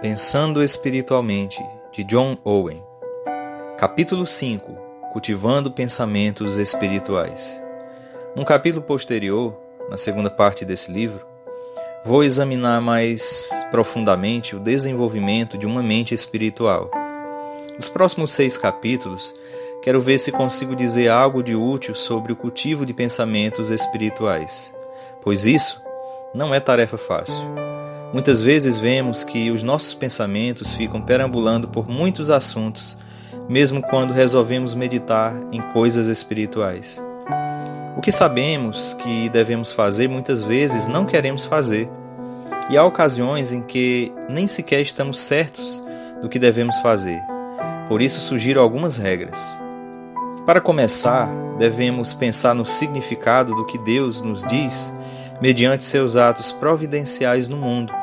Pensando Espiritualmente, de John Owen. Capítulo 5. Cultivando Pensamentos Espirituais. Num capítulo posterior, na segunda parte desse livro, vou examinar mais profundamente o desenvolvimento de uma mente espiritual. Nos próximos 6 capítulos, quero ver se consigo dizer algo de útil sobre o cultivo de pensamentos espirituais, pois isso não é tarefa fácil. Muitas vezes vemos que os nossos pensamentos ficam perambulando por muitos assuntos, mesmo quando resolvemos meditar em coisas espirituais. O que sabemos que devemos fazer, muitas vezes não queremos fazer, e há ocasiões em que nem sequer estamos certos do que devemos fazer. Por isso sugiro algumas regras. Para começar, devemos pensar no significado do que Deus nos diz mediante seus atos providenciais no mundo.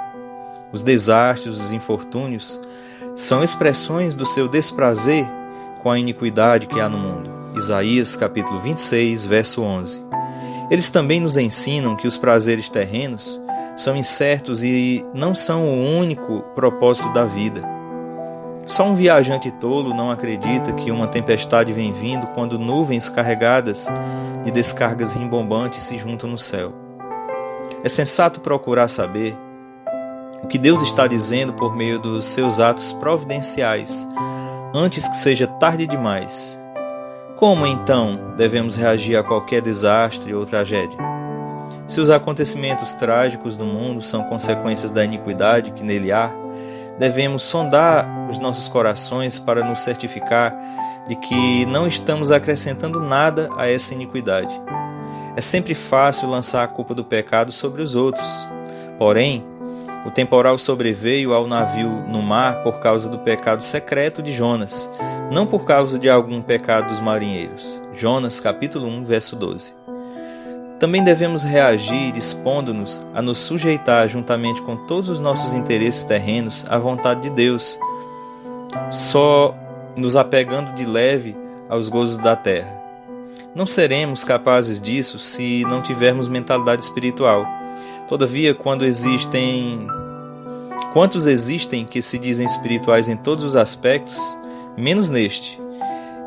Os desastres, os infortúnios, são expressões do seu desprazer com a iniquidade que há no mundo. Isaías capítulo 26, verso 11. Eles também nos ensinam que os prazeres terrenos são incertos e não são o único propósito da vida. Só um viajante tolo não acredita que uma tempestade vem vindo quando nuvens carregadas de descargas rimbombantes se juntam no céu. É sensato procurar saber o que Deus está dizendo por meio dos seus atos providenciais, antes que seja tarde demais. Como, então, devemos reagir a qualquer desastre ou tragédia? Se os acontecimentos trágicos do mundo são consequências da iniquidade que nele há, devemos sondar os nossos corações para nos certificar de que não estamos acrescentando nada a essa iniquidade. É sempre fácil lançar a culpa do pecado sobre os outros. Porém, o temporal sobreveio ao navio no mar por causa do pecado secreto de Jonas, não por causa de algum pecado dos marinheiros. Jonas, capítulo 1, verso 12. Também devemos reagir dispondo-nos a nos sujeitar juntamente com todos os nossos interesses terrenos à vontade de Deus, só nos apegando de leve aos gozos da terra. Não seremos capazes disso se não tivermos mentalidade espiritual. Todavia, quantos existem que se dizem espirituais em todos os aspectos, menos neste.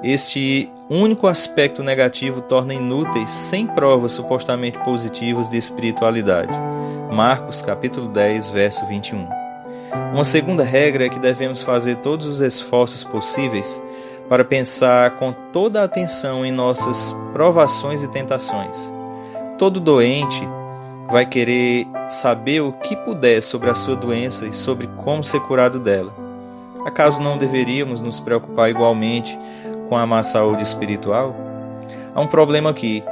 Este único aspecto negativo torna inúteis 100 provas supostamente positivas de espiritualidade. Marcos, capítulo 10, verso 21. Uma segunda regra é que devemos fazer todos os esforços possíveis para pensar com toda a atenção em nossas provações e tentações. Todo doente vai querer saber o que puder sobre a sua doença e sobre como ser curado dela. Acaso não deveríamos nos preocupar igualmente com a má saúde espiritual? Há um problema aqui.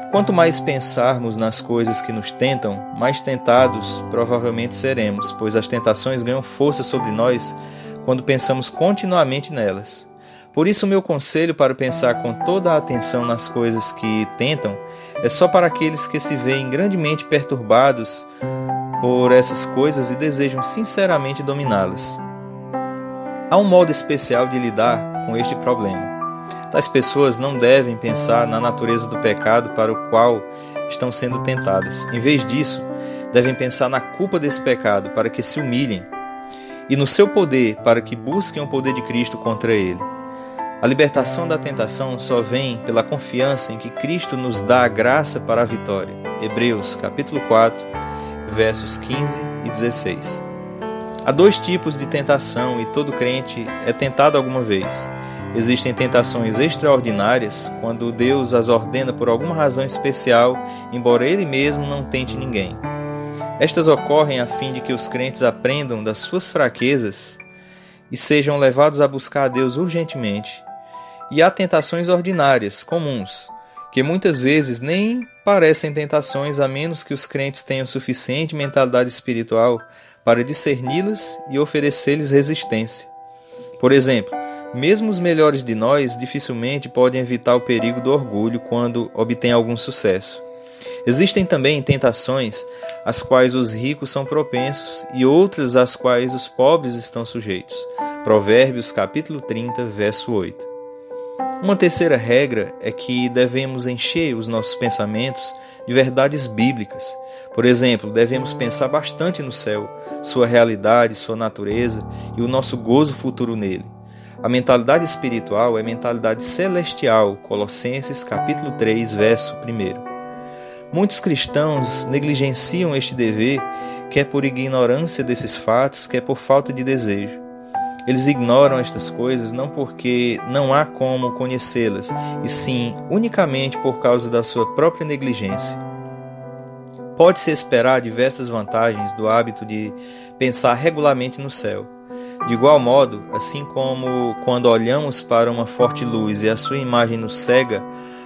Quanto mais pensarmos nas coisas que nos tentam, mais tentados provavelmente seremos, pois as tentações ganham força sobre nós quando pensamos continuamente nelas. Por isso, o meu conselho para pensar com toda a atenção nas coisas que tentam é só para aqueles que se veem grandemente perturbados por essas coisas e desejam sinceramente dominá-las. Há um modo especial de lidar com este problema. Tais pessoas não devem pensar na natureza do pecado para o qual estão sendo tentadas. Em vez disso, devem pensar na culpa desse pecado para que se humilhem e no seu poder para que busquem o poder de Cristo contra ele. A libertação da tentação só vem pela confiança em que Cristo nos dá a graça para a vitória. Hebreus, capítulo 4, versos 15 e 16. Há 2 tipos de tentação e todo crente é tentado alguma vez. Existem tentações extraordinárias, quando Deus as ordena por alguma razão especial, embora Ele mesmo não tente ninguém. Estas ocorrem a fim de que os crentes aprendam das suas fraquezas e sejam levados a buscar a Deus urgentemente. E há tentações ordinárias, comuns, que muitas vezes nem parecem tentações a menos que os crentes tenham suficiente mentalidade espiritual para discerni-las e oferecer-lhes resistência. Por exemplo, mesmo os melhores de nós dificilmente podem evitar o perigo do orgulho quando obtêm algum sucesso. Existem também tentações às quais os ricos são propensos e outras às quais os pobres estão sujeitos. Provérbios capítulo 30, verso 8. Uma terceira regra é que devemos encher os nossos pensamentos de verdades bíblicas. Por exemplo, devemos pensar bastante no céu, sua realidade, sua natureza e o nosso gozo futuro nele. A mentalidade espiritual é mentalidade celestial, Colossenses capítulo 3, verso 1. Muitos cristãos negligenciam este dever, quer por ignorância desses fatos, quer por falta de desejo. Eles ignoram estas coisas não porque não há como conhecê-las, e sim unicamente por causa da sua própria negligência. Pode-se esperar diversas vantagens do hábito de pensar regularmente no céu. De igual modo, assim como quando olhamos para uma forte luz e a sua imagem nos cega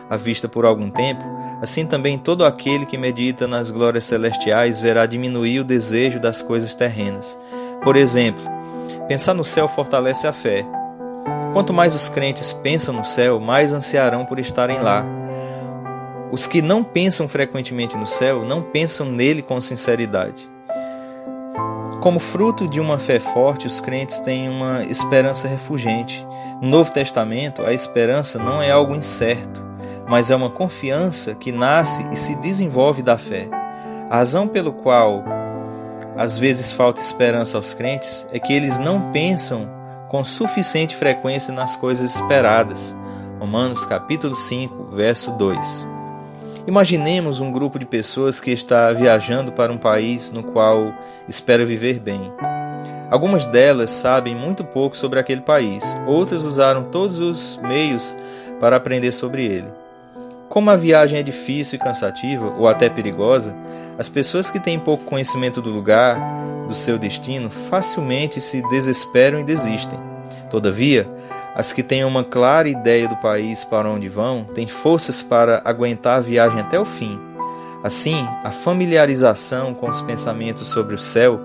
a vista por algum tempo, assim também todo aquele que medita nas glórias celestiais verá diminuir o desejo das coisas terrenas. Por exemplo, pensar no céu fortalece a fé. Quanto mais os crentes pensam no céu, mais ansiarão por estarem lá. Os que não pensam frequentemente no céu, não pensam nele com sinceridade. Como fruto de uma fé forte, os crentes têm uma esperança refulgente. No Novo Testamento, a esperança não é algo incerto, mas é uma confiança que nasce e se desenvolve da fé. A razão pelo qual às vezes falta esperança aos crentes é que eles não pensam com suficiente frequência nas coisas esperadas. Romanos capítulo 5, verso 2. Imaginemos um grupo de pessoas que está viajando para um país no qual espera viver bem. Algumas delas sabem muito pouco sobre aquele país, outras usaram todos os meios para aprender sobre ele. Como a viagem é difícil e cansativa, ou até perigosa, as pessoas que têm pouco conhecimento do lugar, do seu destino, facilmente se desesperam e desistem. Todavia, as que têm uma clara ideia do país para onde vão, têm forças para aguentar a viagem até o fim. Assim, a familiarização com os pensamentos sobre o céu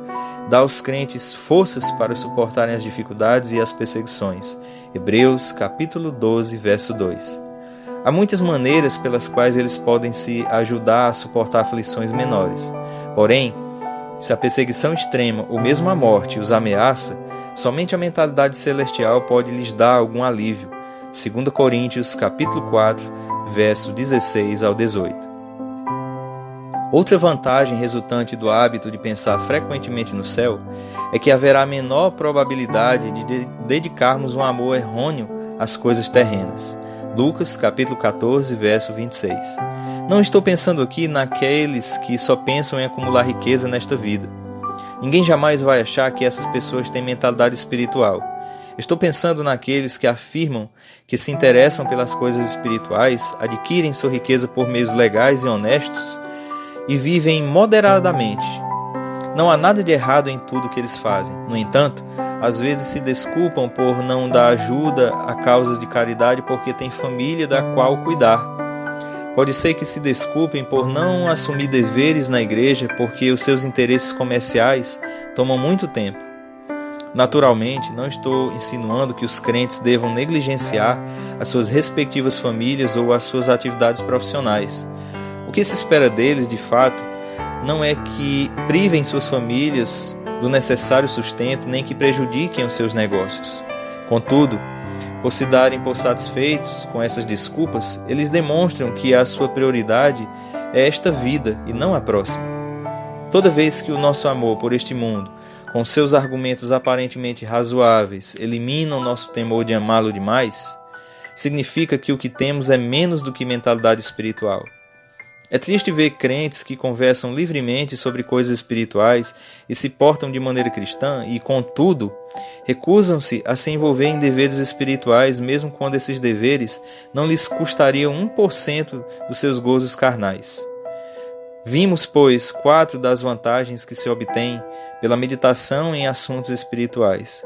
dá aos crentes forças para suportarem as dificuldades e as perseguições. Hebreus capítulo 12, verso 2. Há muitas maneiras pelas quais eles podem se ajudar a suportar aflições menores. Porém, se a perseguição extrema ou mesmo a morte os ameaça, somente a mentalidade celestial pode lhes dar algum alívio. 2 Coríntios capítulo 4, verso 16 ao 18. Outra vantagem resultante do hábito de pensar frequentemente no céu é que haverá menor probabilidade de dedicarmos um amor errôneo às coisas terrenas. Lucas capítulo 14, verso 26. Não estou pensando aqui naqueles que só pensam em acumular riqueza nesta vida. Ninguém jamais vai achar que essas pessoas têm mentalidade espiritual. Estou pensando naqueles que afirmam que se interessam pelas coisas espirituais, adquirem sua riqueza por meios legais e honestos e vivem moderadamente. Não há nada de errado em tudo que eles fazem. No entanto, às vezes se desculpam por não dar ajuda a causas de caridade porque têm família da qual cuidar. Pode ser que se desculpem por não assumir deveres na igreja porque os seus interesses comerciais tomam muito tempo. Naturalmente, não estou insinuando que os crentes devam negligenciar as suas respectivas famílias ou as suas atividades profissionais. O que se espera deles, de fato, não é que privem suas famílias do necessário sustento nem que prejudiquem os seus negócios. Contudo, por se darem por satisfeitos com essas desculpas, eles demonstram que a sua prioridade é esta vida e não a próxima. Toda vez que o nosso amor por este mundo, com seus argumentos aparentemente razoáveis, elimina o nosso temor de amá-lo demais, significa que o que temos é menos do que mentalidade espiritual. É triste ver crentes que conversam livremente sobre coisas espirituais e se portam de maneira cristã e, contudo, recusam-se a se envolver em deveres espirituais mesmo quando esses deveres não lhes custariam 1% dos seus gozos carnais. Vimos, pois, 4 das vantagens que se obtêm pela meditação em assuntos espirituais.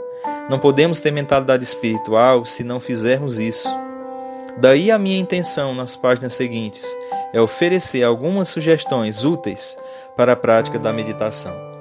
Não podemos ter mentalidade espiritual se não fizermos isso. Daí a minha intenção nas páginas seguintes é oferecer algumas sugestões úteis para a prática da meditação.